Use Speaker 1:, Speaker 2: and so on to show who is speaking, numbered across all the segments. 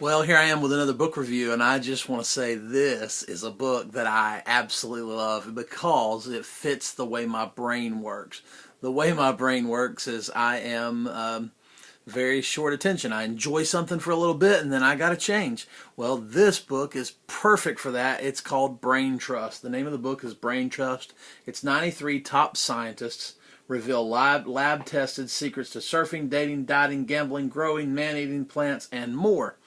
Speaker 1: Well, here I am with another book review, and I just want to say this is a book that I absolutely love because it fits the way my brain works. The way my brain works is I am very short attention. I enjoy something for a little bit, and then I got to change. Well, this book is perfect for that. It's called Brain Trust. The name of the book is Brain Trust. It's 93 top scientists reveal lab-tested secrets to surfing, dating, dieting, gambling, growing, man-eating plants, and more.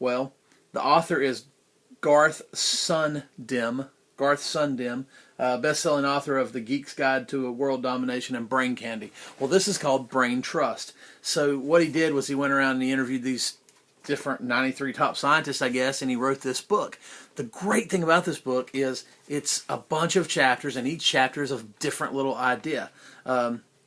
Speaker 1: Well, the author is Garth Sundem. Garth Sundem, best-selling author of The Geek's Guide to World Domination and Brain Candy. Well, this is called Brain Trust. So what he did was he went around and he interviewed these different 93 top scientists, I guess, and he wrote this book. The great thing about this book is it's a bunch of chapters, and each chapter is a different little idea.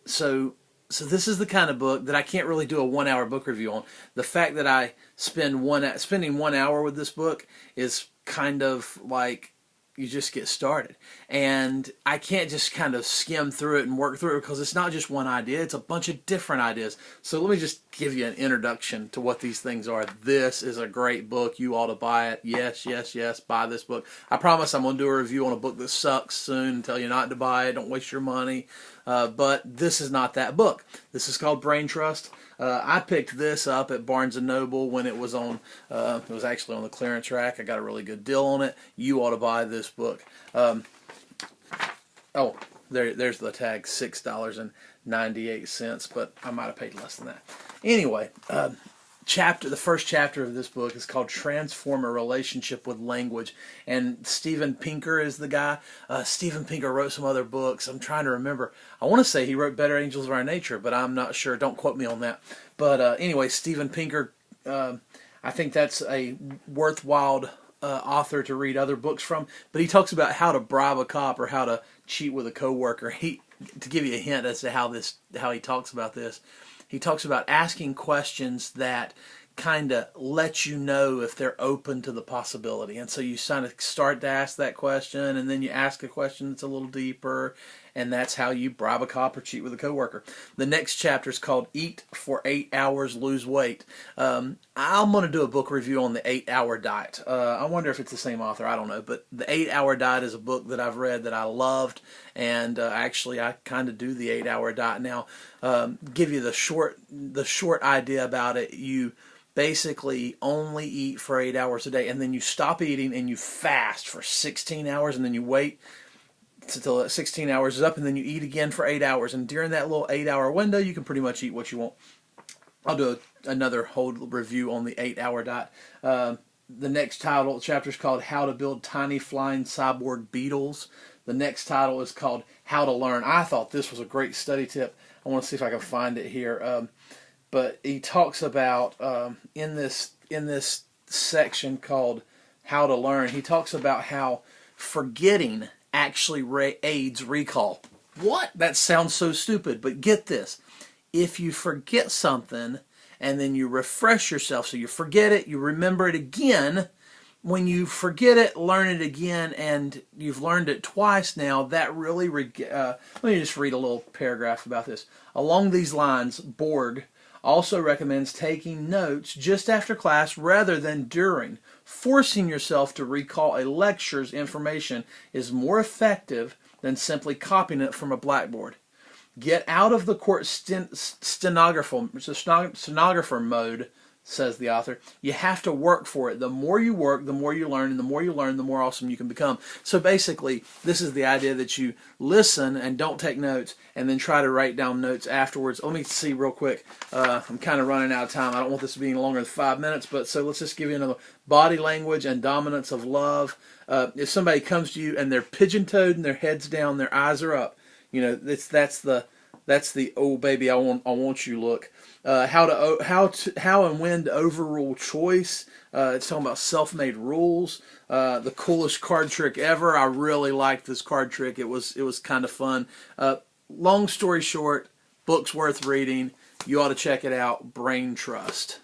Speaker 1: So this is the kind of book that I can't really do a 1 hour book review on. The fact that I spending 1 hour with this book is kind of like you just get started. And I can't just kind of skim through it and work through it because it's not just one idea, it's a bunch of different ideas. So let me just give you an introduction to what these things are. This is a great book. You ought to buy it. Yes, yes, yes, buy this book. I promise I'm going to do a review on a book that sucks soon and tell you not to buy it. Don't waste your money. But this is not that book. This is called Brain Trust. I picked this up at Barnes & Noble when it was on, it was actually on the clearance rack. I got a really good deal on it. You ought to buy this book. Oh, there's the tag, $6.98, but I might have paid less than that. Anyway, the first chapter of this book is called Transform a Relationship with Language, and Steven Pinker is the guy. Steven Pinker wrote some other books. I'm trying to remember. I want to say he wrote Better Angels of Our Nature, but I'm not sure. Don't quote me on that. But anyway, Steven Pinker, I think that's a worthwhile author to read other books from. But he talks about how to bribe a cop or how to cheat with a coworker. To give you a hint as to how he talks about this, he talks about asking questions that kind of let you know if they're open to the possibility. And so you kind of start to ask that question, and then you ask a question that's a little deeper, and that's how you bribe a cop or cheat with a coworker. The next chapter is called Eat for 8 Hours, Lose Weight. I'm going to do a book review on the 8-hour diet. I wonder if it's the same author. I don't know. But the 8-hour diet is a book that I've read that I loved, and actually I kind of do the 8-hour diet now. Give you the short idea about it. You basically only eat for 8 hours a day, and then you stop eating and you fast for 16 hours, and then you wait until that 16 hours is up, and then you eat again for 8 hours. And during that little 8-hour window, you can pretty much eat what you want. I'll do another whole review on the 8-hour diet. The next chapter is called How to Build Tiny Flying Cyborg Beetles. The next title is called How to Learn. I thought this was a great study tip. I want to see if I can find it here. But he talks about in this section called How to Learn, he talks about how forgetting actually aids recall. What? That sounds so stupid, but get this. If you forget something and then you refresh yourself, so you forget it, you remember it again, when you forget it, learn it again, and you've learned it twice now, that really, let me just read a little paragraph about this. Along these lines, Borg also recommends taking notes just after class rather than during. Forcing yourself to recall a lecture's information is more effective than simply copying it from a blackboard. Get out of the court stenographer mode, says the author. You have to work for it. The more you work, the more you learn, and the more you learn, the more awesome you can become. So basically, this is the idea that you listen and don't take notes, and then try to write down notes afterwards. Let me see real quick. I'm kind of running out of time. I don't want this to be any longer than 5 minutes, but so let's just give you another. Body language and dominance of love. If somebody comes to you and they're pigeon-toed and their head's down, their eyes are up, you know, that's the oh baby I want you look. How and when to overrule choice. It's talking about self-made rules. The coolest card trick ever. I really liked this card trick. It was kind of fun. Long story short, book's worth reading. You ought to check it out. Brain Trust.